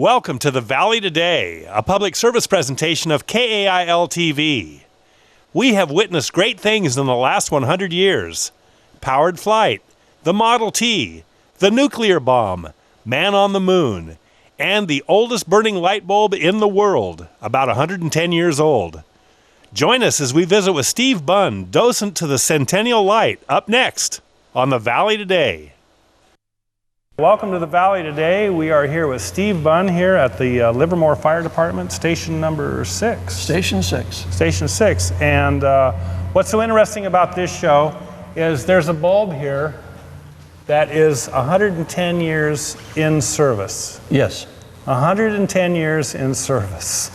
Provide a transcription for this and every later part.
Welcome to the Valley Today, a public service presentation of KAIL-TV. We have witnessed great things in the last 100 years. Powered flight, the Model T, the nuclear bomb, man on the moon, and the oldest burning light bulb in the world, about 110 years old. Join us as we visit with Steve Bunn, docent to the Centennial Light, up next on the Valley Today. Welcome to the Valley Today. We are here with Steve Bunn here at the Livermore Fire Department, station number 6. Station 6. Station 6. And what's so interesting about this show is there's a bulb here that is 110 years in service. Yes. 110 years in service.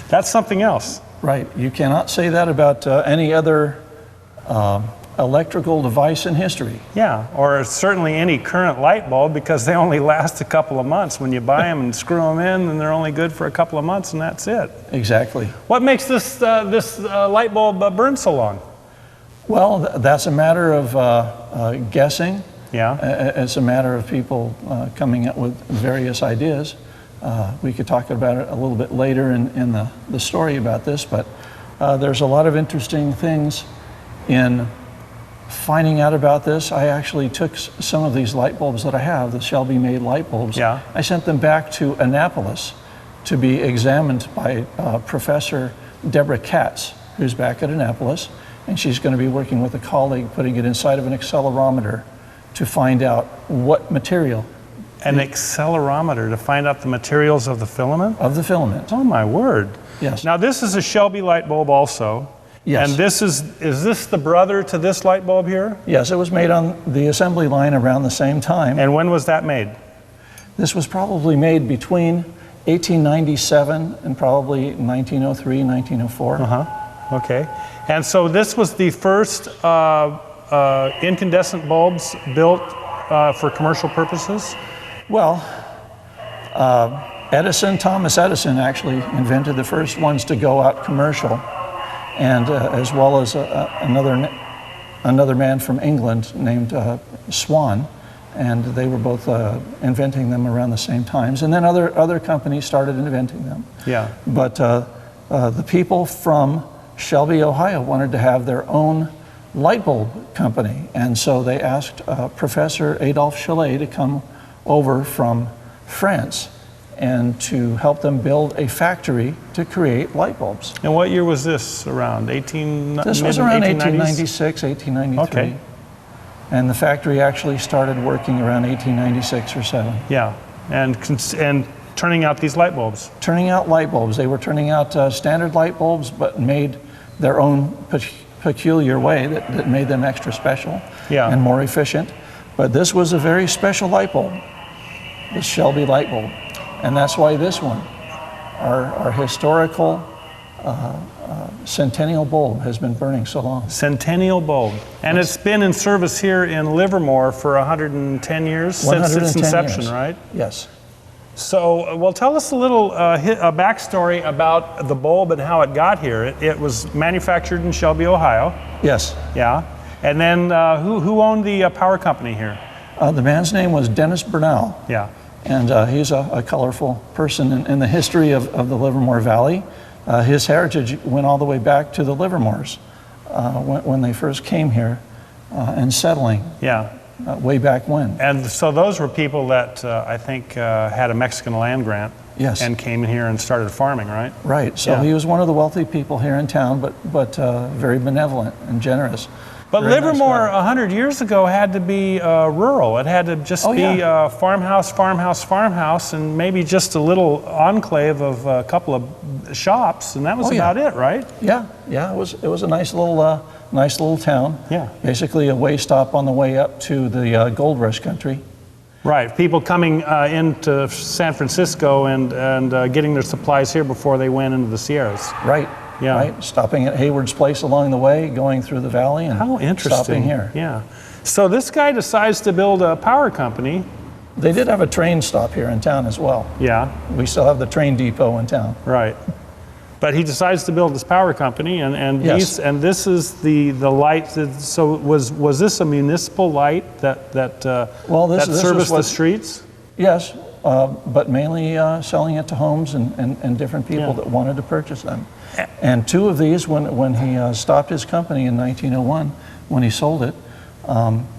That's something else. Right. You cannot say that about any other electrical device in history. Yeah, or certainly any current light bulb, because they only last a couple of months. When you buy them and screw them in, then they're only good for a couple of months, and that's it. Exactly. What makes this light bulb burn so long? Well, that's a matter of guessing. Yeah. It's a matter of people coming up with various ideas. We could talk about it a little bit later in the story about this, but there's a lot of interesting things in finding out about this. I actually took some of these light bulbs that I have, the Shelby made light bulbs. Yeah. I sent them back to Annapolis to be examined by Professor Deborah Katz, who's back at Annapolis, and she's going to be working with a colleague putting it inside of an accelerometer to find out what material. An accelerometer to find out the materials of the filament? Of the filament. Oh my word. Yes. Now this is a Shelby light bulb also. Yes. And this is this the brother to this light bulb here? Yes, it was made on the assembly line around the same time. And when was that made? This was probably made between 1897 and probably 1903, 1904. Uh-huh. Okay. And so this was the first incandescent bulbs built for commercial purposes? Well, Thomas Edison actually invented the first ones to go out commercial. And as well as another man from England named Swan, and they were both inventing them around the same times. And then other companies started inventing them. Yeah. But the people from Shelby, Ohio wanted to have their own light bulb company, and so they asked Professor Adolphe Chalet to come over from France and to help them build a factory to create light bulbs. And what year was this around? This was around 1896, 1893. Okay. And the factory actually started working around 1896 or 7. Yeah, and turning out these light bulbs. Turning out light bulbs. They were turning out standard light bulbs, but made their own peculiar way that made them extra special. Yeah. And more efficient. But this was a very special light bulb, the Shelby light bulb. And that's why this one, our historical Centennial bulb, has been burning so long. Centennial bulb. And it's been in service here in Livermore for 110 years, since its inception, right? Yes. So, well, tell us a little a backstory about the bulb and how it got here. It was manufactured in Shelby, Ohio. Yes. Yeah. And then who owned the power company here? The man's name was Dennis Burnell. Yeah. And he's a colorful person in the history of the Livermore Valley. His heritage went all the way back to the Livermores when they first came here and settling. Yeah. Way back when. And so those were people that I think had a Mexican land grant. Yes. And came in here and started farming, right? Right. So he was one of the wealthy people here in town, but very benevolent and generous. But Very Livermore, nice 100 years ago, had to be rural. It had to just be farmhouse, farmhouse, farmhouse, and maybe just a little enclave of a couple of shops, and that was about it, right? Yeah, yeah. It was a nice little town. Yeah. Basically a way stop on the way up to the Gold Rush country. Right. People coming into San Francisco and getting their supplies here before they went into the Sierras. Right. Yeah. Right. Stopping at Hayward's place along the way, going through the valley, and how interesting. Stopping here. Yeah. So this guy decides to build a power company. They did have a train stop here in town as well. Yeah. We still have the train depot in town. Right. But he decides to build this power company, and yes. This is the light. So was this a municipal light that this serviced was the streets? Yes. but mainly selling it to homes and different people that wanted to purchase them. And two of these, when he stopped his company in 1901, when he sold it,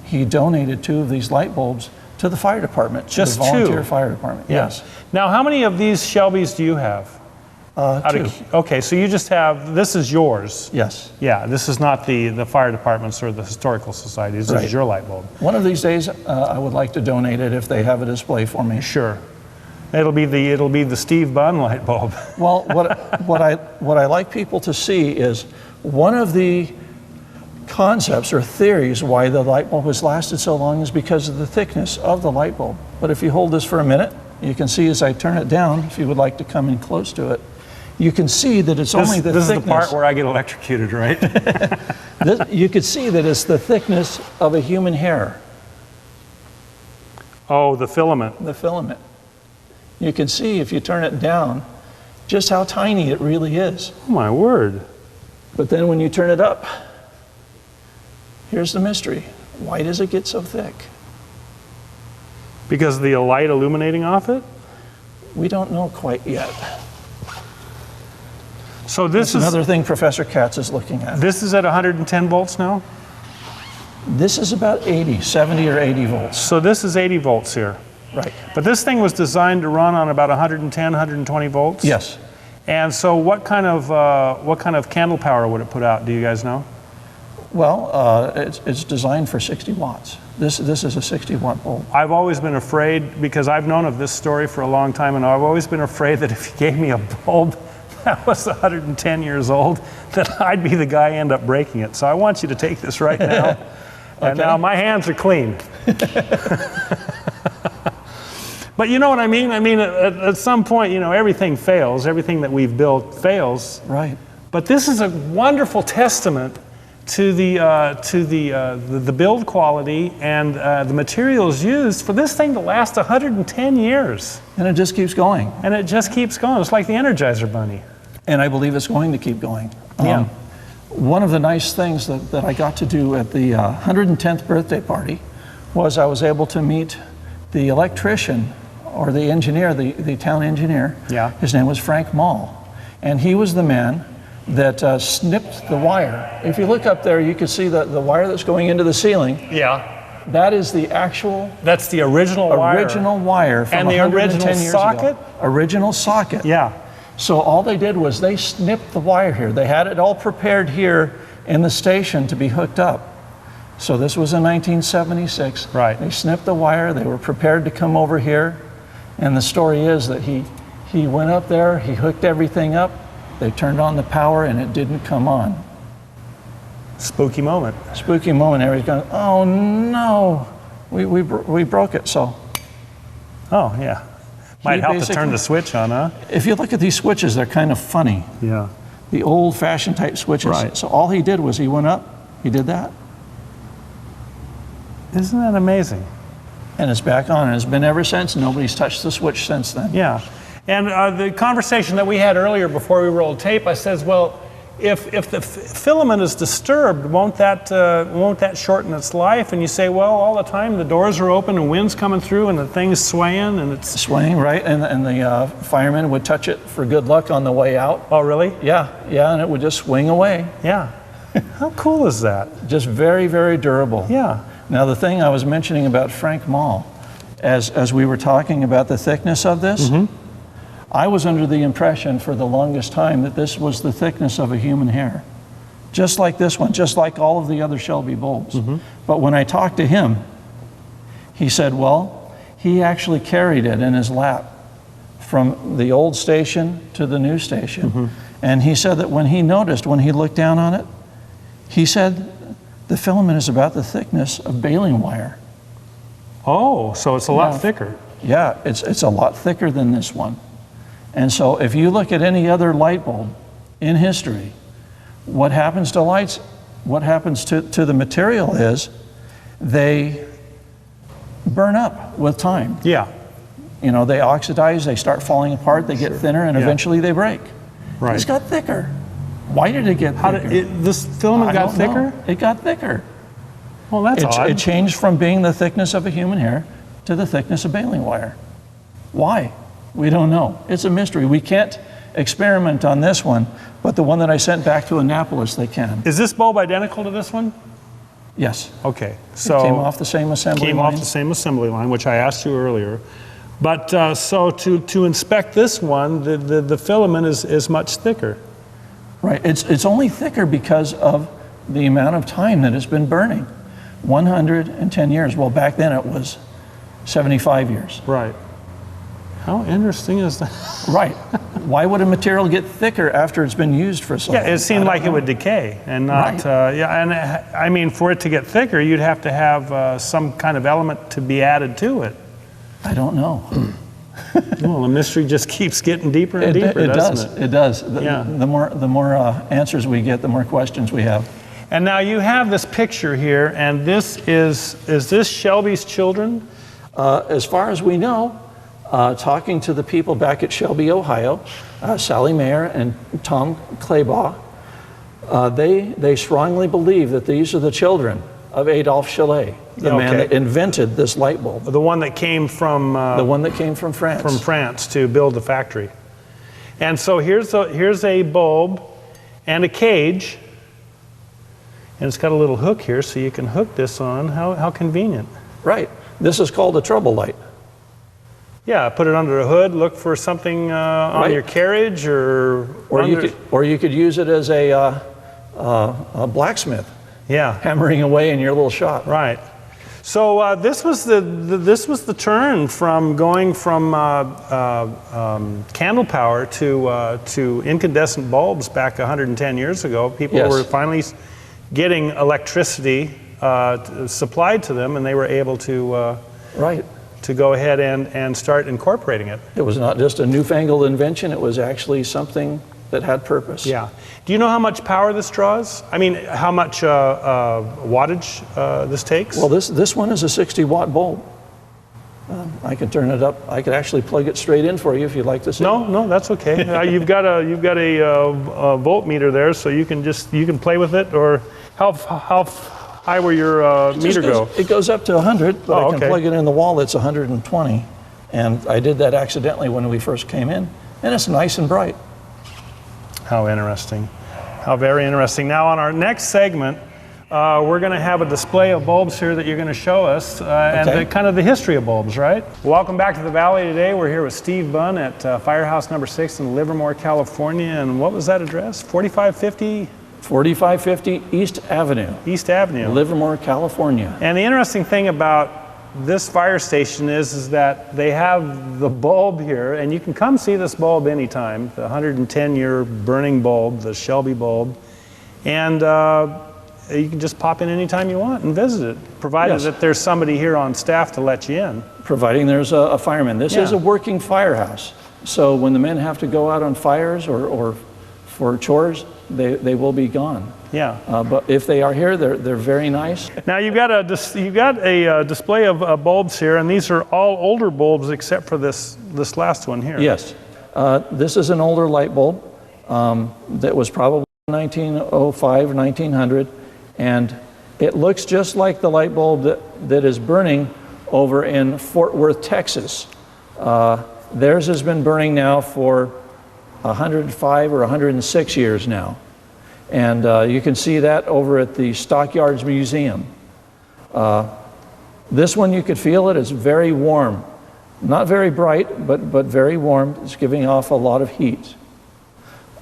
he donated 2 of these light bulbs to the fire department, Just the volunteer 2? fire department. Yes. Now, how many of these Shelbys do you have? 2. Okay, so you just have, this is yours. Yes. Yeah, this is not the fire departments or the historical societies. This is your light bulb. One of these days, I would like to donate it if they have a display for me. Sure. It'll be the Steve Bunn light bulb. Well, what I like people to see is one of the concepts or theories why the light bulb has lasted so long is because of the thickness of the light bulb. But if you hold this for a minute, you can see as I turn it down, if you would like to come in close to it, you can see that it's only the thickness. This is the part where I get electrocuted, right? You can see that it's the thickness of a human hair. Oh, the filament. The filament. You can see if you turn it down just how tiny it really is. Oh my word. But then when you turn it up, here's the mystery. Why does it get so thick? Because of the light illuminating off it? We don't know quite yet. So this That's another thing Professor Katz is looking at. This is at 110 volts now? This is about 70 or 80 volts. So this is 80 volts here. Right. But this thing was designed to run on about 110, 120 volts? Yes. And so what kind of candle power would it put out? Do you guys know? Well, it's designed for 60 watts. This is a 60-watt bulb. I've always been afraid, because I've known of this story for a long time, and I've always been afraid that if you gave me a bulb that was 110 years old, that I'd be the guy end up breaking it. So I want you to take this right now. Okay. And now my hands are clean. But you know what I mean? I mean, at some point, you know, everything fails. Everything that we've built fails. Right. But this is a wonderful testament to the build quality and the materials used for this thing to last 110 years. And it just keeps going. And it just keeps going. It's like the Energizer Bunny. And I believe it's going to keep going. Yeah. One of the nice things that I got to do at the 110th birthday party was I was able to meet the electrician or the engineer, the town engineer. Yeah. His name was Frank Mall. And he was the man that snipped the wire. If you look up there, you can see the wire that's going into the ceiling. Yeah. That is the actual... That's the original wire from and the 110 original years socket? ago. Original socket. Yeah. So all they did was they snipped the wire here. They had it all prepared here in the station to be hooked up. So this was in 1976. Right. They snipped the wire. They were prepared to come over here. And the story is that he went up there, he hooked everything up, they turned on the power, and it didn't come on. Spooky moment. Spooky moment. Everybody's going, oh no, we broke it. So. Oh yeah. Might help to turn the switch on, huh? If you look at these switches, they're kind of funny. Yeah. The old-fashioned type switches. Right. So all he did was he went up, he did that. Isn't that amazing? And it's back on, and it's been ever since. Nobody's touched the switch since then. Yeah. And the conversation that we had earlier before we rolled tape, I says, well, if the filament is disturbed, won't that shorten its life? And you say, well, all the time the doors are open and wind's coming through and the thing's swaying and it's... Swaying, right? And the fireman would touch it for good luck on the way out. Oh, really? Yeah, and it would just swing away. Yeah. How cool is that? Just very, very durable. Yeah. Now, the thing I was mentioning about Frank Mall, as we were talking about the thickness of this, I was under the impression for the longest time that this was the thickness of a human hair. Just like this one, just like all of the other Shelby bulbs. But when I talked to him, he said, well, he actually carried it in his lap from the old station to the new station. And he said that when he looked down on it, he said, the filament is about the thickness of baling wire. Oh, so it's a lot thicker. Yeah, it's a lot thicker than this one. And so if you look at any other light bulb in history, what happens to lights, what happens to the material is they burn up with time. Yeah. You know, they oxidize, they start falling apart, they get thinner, and eventually they break. Right. It's got thicker. Why did it get thicker? This filament got thicker? It got thicker. Well, that's odd. It changed from being the thickness of a human hair to the thickness of baling wire. Why? We don't know. It's a mystery. We can't experiment on this one, but the one that I sent back to Annapolis, they can. Is this bulb identical to this one? Yes. Okay, so it came off the same assembly line. Came off the same assembly line, which I asked you earlier. But so to inspect this one, the filament is much thicker. Right. It's only thicker because of the amount of time that it's been burning. 110 years. Well, back then it was 75 years. Right. How interesting is that? Right. Why would a material get thicker after it's been used for so long? Yeah, it seemed like it would decay and not. Right. Yeah, and I mean, for it to get thicker, you'd have to have some kind of element to be added to it. I don't know. Well, the mystery just keeps getting deeper and deeper, doesn't it? It does. Yeah. The more answers we get, the more questions we have. And now you have this picture here, and this is this Shelby's children? As far as we know, talking to the people back at Shelby, Ohio, Sally Mayer and Tom Claybaugh, they strongly believe that these are the children of Adolphe Chaillet, the man that invented this light bulb. The one that came from the one that came from France. From France to build the factory. And so here's a bulb and a cage, and it's got a little hook here, so you can hook this on. How convenient. Right. This is called a trouble light. Yeah, put it under a hood, look for something on your carriage, or you could use it as a blacksmith. Yeah, hammering away in your little shop. Right. So this was the turn from going from candle power to incandescent bulbs back 110 years ago. People were finally getting electricity supplied to them, and they were able to to go ahead and start incorporating it. It was not just a newfangled invention, it was actually something that had purpose. Yeah. Do you know how much power this draws? I mean, how much wattage this takes? Well, this one is a 60-watt bulb. I can turn it up. I could actually plug it straight in for you if you'd like to see. No, that's okay. You've got a voltmeter there, so you can play with it. Or how high will your meter go? It goes up to 100, but I can plug it in the wall. It's 120, and I did that accidentally when we first came in, and it's nice and bright. How interesting. How very interesting. Now on our next segment, we're going to have a display of bulbs here that you're going to show us and kind of the history of bulbs, right? Welcome back to the Valley today. We're here with Steve Bunn at Firehouse number 6 in Livermore, California. And what was that address? 4550? 4550 East Avenue. East Avenue. Livermore, California. And the interesting thing about this fire station is that they have the bulb here, and you can come see this bulb anytime, the 110-year burning bulb, the Shelby bulb, and you can just pop in anytime you want and visit it, provided that there's somebody here on staff to let you in. Providing there's a fireman. This is a working firehouse, so when the men have to go out on fires or for chores, they will be gone. Yeah. But if they are here, they're very nice. Now you've got a display of bulbs here, and these are all older bulbs except for this last one here. Yes. This is an older light bulb that was probably 1905, 1900, and it looks just like the light bulb that is burning over in Fort Worth, Texas. Theirs has been burning now for 105 or 106 years now. And you can see that over at the Stockyards Museum. This one, you could feel it. It's very warm. Not very bright, but very warm. It's giving off a lot of heat.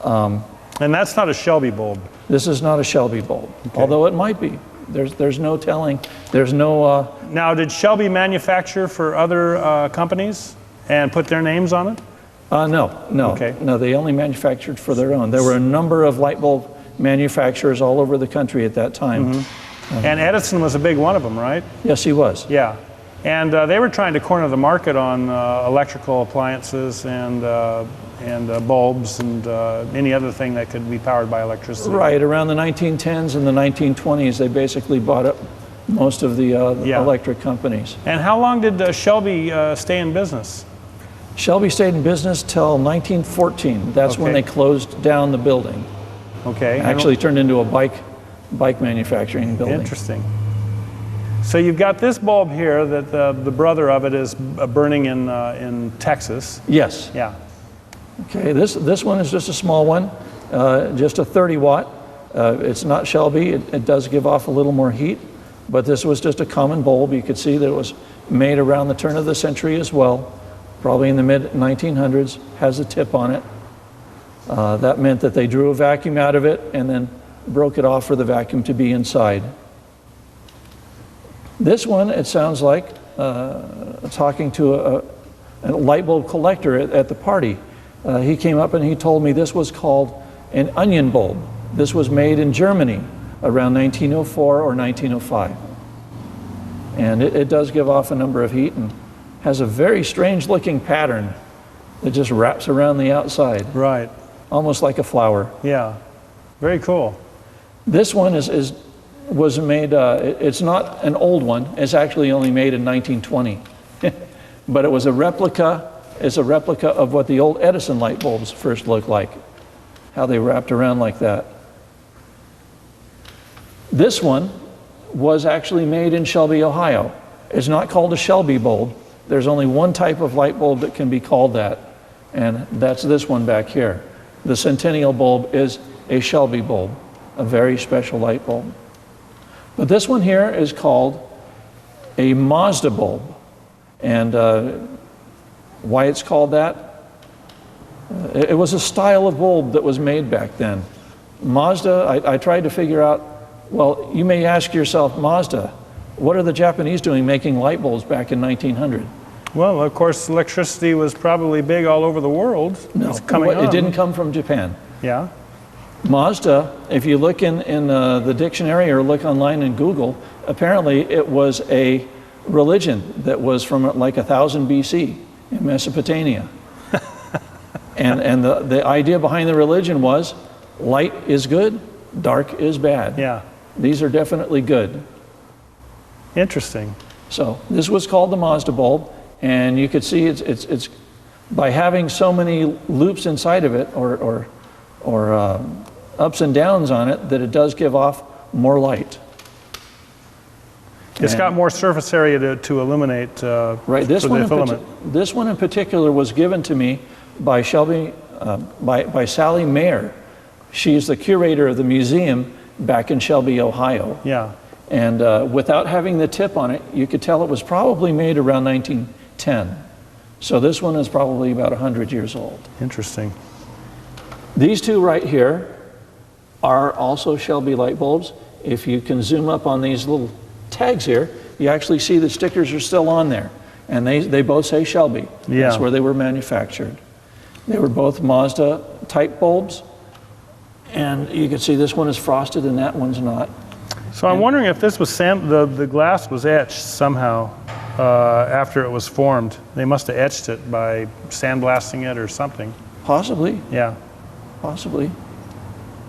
And that's not a Shelby bulb. This is not a Shelby bulb, although it might be. There's no telling. There's no... Now, did Shelby manufacture for other companies and put their names on it? No. No, they only manufactured for their own. There were a number of light bulb manufacturers all over the country at that time. Mm-hmm. And Edison was a big one of them, right? Yes, he was. Yeah. And they were trying to corner the market on electrical appliances and bulbs and any other thing that could be powered by electricity. Right. Around the 1910s and the 1920s, they basically bought up most of the electric companies. And how long did Shelby stay in business? Shelby stayed in business till 1914. That's when they closed down the building. Okay. Actually turned into a bike manufacturing building. Interesting. So you've got this bulb here that the brother of it is burning in Texas. Yes. Yeah. Okay, this one is just a small one, just a 30 watt. It's not Shelby. It does give off a little more heat, but this was just a common bulb. You could see that it was made around the turn of the century as well, probably in the mid-1900s, has a tip on it. That meant that they drew a vacuum out of it and then broke it off for the vacuum to be inside. This one, it sounds like talking to a light bulb collector at the party. He came up and he told me this was called an onion bulb. This was made in Germany around 1904 or 1905. And it does give off a number of heat and has a very strange looking pattern that just wraps around the outside. Right. Almost like a flower. Yeah. Very cool. This one was made, it's not an old one. It's actually only made in 1920. But it was a replica. It's a replica of what the old Edison light bulbs first looked like, how they wrapped around like that. This one was actually made in Shelby, Ohio. It's not called a Shelby bulb. There's only one type of light bulb that can be called that, and that's this one back here. The Centennial bulb is a Shelby bulb, a very special light bulb. But this one here is called a Mazda bulb. And why it's called that? It was a style of bulb that was made back then. Mazda, I tried to figure out, well, you may ask yourself, Mazda, what are the Japanese doing making light bulbs back in 1900? Well, of course, electricity was probably big all over the world. No, it didn't come from Japan. Yeah. Mazda, if you look in the dictionary or look online in Google, apparently it was a religion that was from like 1000 BC in Mesopotamia. and the idea behind the religion was light is good, dark is bad. Yeah. These are definitely good. Interesting. So this was called the Mazda bulb, and you could see it's by having so many loops inside of it or ups and downs on it that it does give off more light. It's got more surface area to illuminate right. This filament. This one in particular was given to me by Shelby, by Sally Mayer. She's the curator of the museum back in Shelby, Ohio. Yeah. And without having the tip on it, you could tell it was probably made around 1910. So this one is probably about 100 years old. Interesting. These two right here are also Shelby light bulbs. If you can zoom up on these little tags here, you actually see the stickers are still on there. And they both say Shelby. Yeah. That's where they were manufactured. They were both Mazda type bulbs. And you can see this one is frosted and that one's not. So I'm wondering if this was the glass was etched somehow after it was formed. They must have etched it by sandblasting it or something. Possibly. Yeah. Possibly.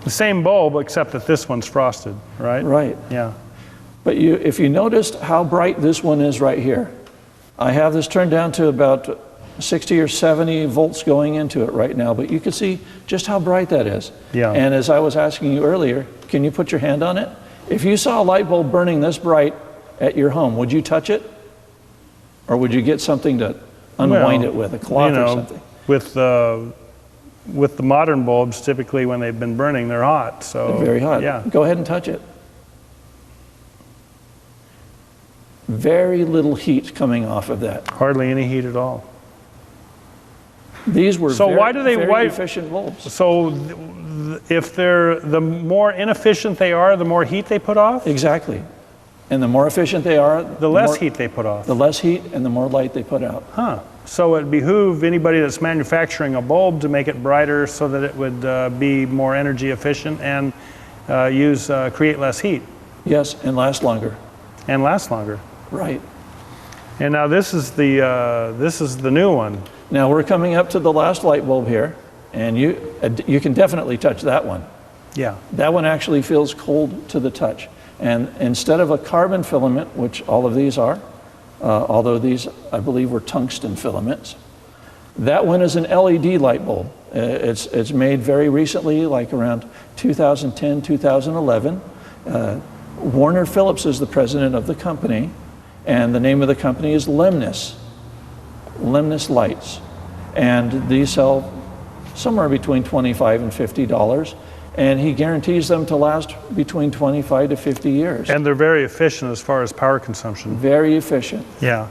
The same bulb, except that this one's frosted, right? Right. Yeah. But if you noticed how bright this one is right here, I have this turned down to about 60 or 70 volts going into it right now, but you can see just how bright that is. Yeah. And as I was asking you earlier, can you put your hand on it? If you saw a light bulb burning this bright at your home, would you touch it? Or would you get something to unwind it with, a cloth or something? With the modern bulbs, typically when they've been burning, they're hot. So They're very hot. Yeah. Go ahead and touch it. Very little heat coming off of that. Hardly any heat at all. These were very efficient bulbs. So if the more inefficient they are, the more heat they put off? Exactly. And the more efficient they are, the less heat they put off. The less heat and the more light they put out. Huh. So it behoove anybody that's manufacturing a bulb to make it brighter so that it would be more energy efficient and create less heat. Yes, and last longer. And last longer. Right. And now this is the new one. Now we're coming up to the last light bulb here, and you can definitely touch that one. Yeah. That one actually feels cold to the touch. And instead of a carbon filament, which all of these are, although these I believe were tungsten filaments, that one is an LED light bulb. It's made very recently, like around 2010, 2011. Warner Phillips is the president of the company, and the name of the company is Lemnis lights. And these sell somewhere between $25 and $50, and he guarantees them to last between 25 to 50 years. And they're very efficient as far as power consumption. Very efficient. Yeah.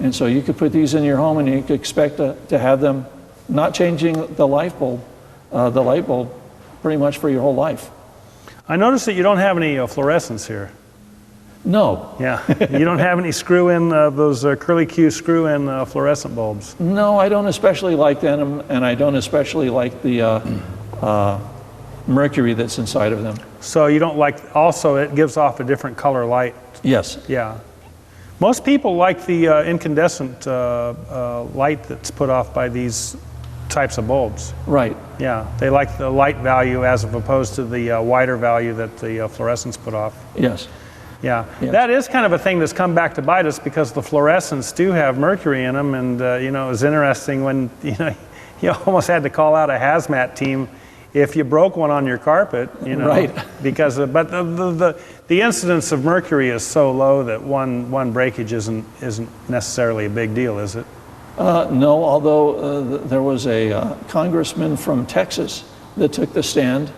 And so you could put these in your home and you could expect to have them not changing the light bulb pretty much for your whole life. I noticed that you don't have any fluorescence here. No. Yeah, you don't have any screw-in, those curly Q screw-in fluorescent bulbs. No, I don't especially like them, and I don't especially like the mercury that's inside of them. So you don't like, also it gives off a different color light. Yes. Yeah. Most people like the incandescent light that's put off by these types of bulbs. Right. Yeah, they like the light value as opposed to the wider value that the fluorescents put off. Yes. Yeah, yes. That is kind of a thing that's come back to bite us because the fluorescents do have mercury in them, and you know, it was interesting when you almost had to call out a hazmat team if you broke one on your carpet, you know, right? Because but the incidence of mercury is so low that one breakage isn't necessarily a big deal, is it? No, although there was a congressman from Texas that took the stand,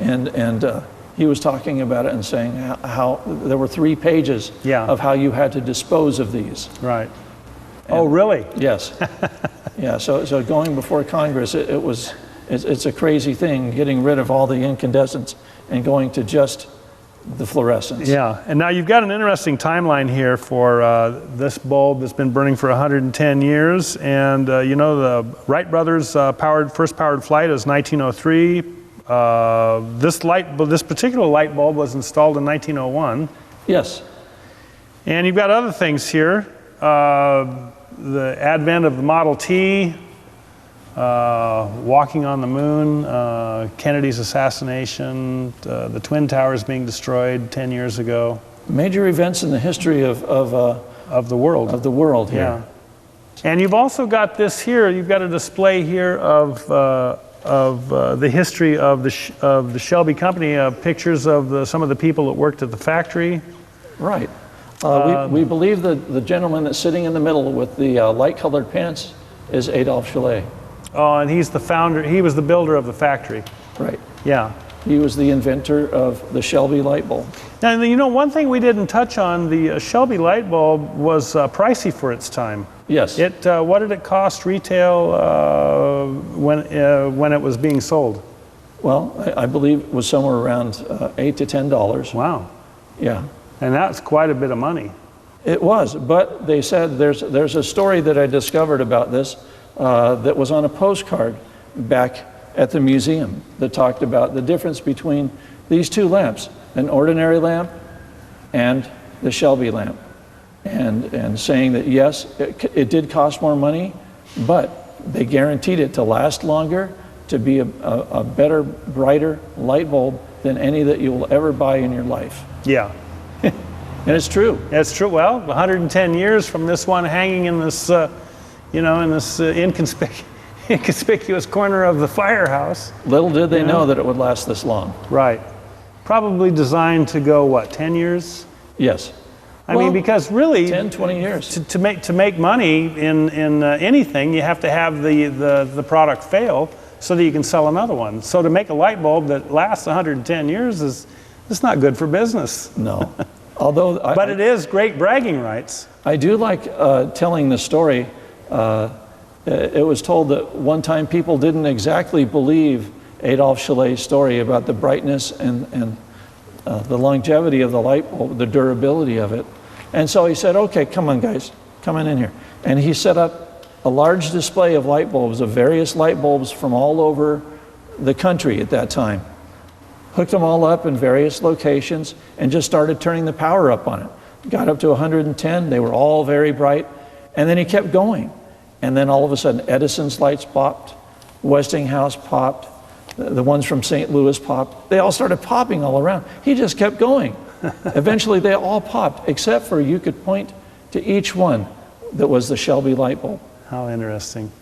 and he was talking about it and saying how there were 3 pages of how you had to dispose of these. Right. And oh, really? Yes. Yeah. So going before Congress, it's a crazy thing, getting rid of all the incandescents and going to just the fluorescence. Yeah. And now you've got an interesting timeline here for this bulb that's been burning for 110 years, and you know, the Wright brothers first powered flight is 1903. This particular light bulb was installed in 1901. Yes. And you've got other things here. The advent of the Model T, walking on the moon, Kennedy's assassination, the Twin Towers being destroyed 10 years ago. Major events in the history of the world. Of the world here. Yeah. And you've also got this here, you've got a display here of the history of the Shelby company, pictures of some of the people that worked at the factory. Right. We believe that the gentleman that's sitting in the middle with the light-colored pants is Adolphe Chaillet. Oh, and he's the founder, he was the builder of the factory. Right. Yeah. He was the inventor of the Shelby light bulb. Now, you know, one thing we didn't touch on, the Shelby light bulb was pricey for its time. Yes. What did it cost retail when it was being sold? Well, I believe it was somewhere around $8 to $10. Wow. Yeah. And that's quite a bit of money. It was, but they said there's a story that I discovered about this that was on a postcard back at the museum that talked about the difference between these 2 lamps, an ordinary lamp and the Shelby lamp. And saying that yes, it did cost more money, but they guaranteed it to last longer, to be a better, brighter light bulb than any that you will ever buy in your life. Yeah. And it's true. It's true. Well, 110 years from this one hanging in this, inconspicuous corner of the firehouse. Little did they know that it would last this long. Right. Probably designed to go, what, 10 years? Yes. I mean, because really 10, 20 years. To make money in anything, you have to have the product fail so that you can sell another one. So to make a light bulb that lasts 110 years it's not good for business. No. Although it is great bragging rights. I do like telling the story. It was told that one time people didn't exactly believe Adolphe Chaillet's story about the brightness and the longevity of the light bulb, the durability of it. And so he said, okay, come on guys, come in here. And he set up a large display of light bulbs, of various light bulbs from all over the country at that time. Hooked them all up in various locations and just started turning the power up on it. Got up to 110, they were all very bright, and then he kept going. And then all of a sudden Edison's lights popped, Westinghouse popped, the ones from St. Louis popped. They all started popping all around. He just kept going. Eventually they all popped, except for you could point to each one that was the Shelby light bulb. How interesting.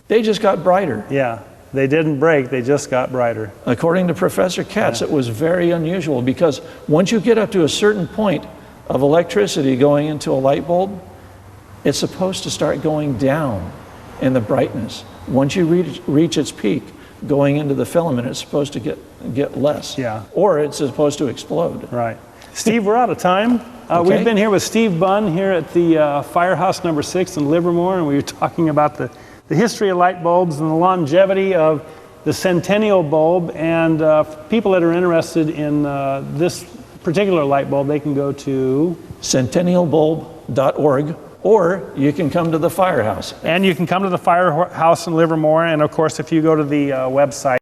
They just got brighter. Yeah. They didn't break, they just got brighter. According to Professor Katz, it was very unusual because once you get up to a certain point of electricity going into a light bulb, it's supposed to start going down in the brightness. Once you reach its peak, going into the filament, it's supposed to get less. Yeah. Or it's supposed to explode. Right. Steve, we're out of time. Okay. We've been here with Steve Bunn here at the Firehouse number 6 in Livermore, and we were talking about the history of light bulbs and the longevity of the Centennial bulb. And people that are interested in this particular light bulb, they can go to centennialbulb.org, or you can come to the Firehouse. And you can come to the Firehouse in Livermore, and of course if you go to the website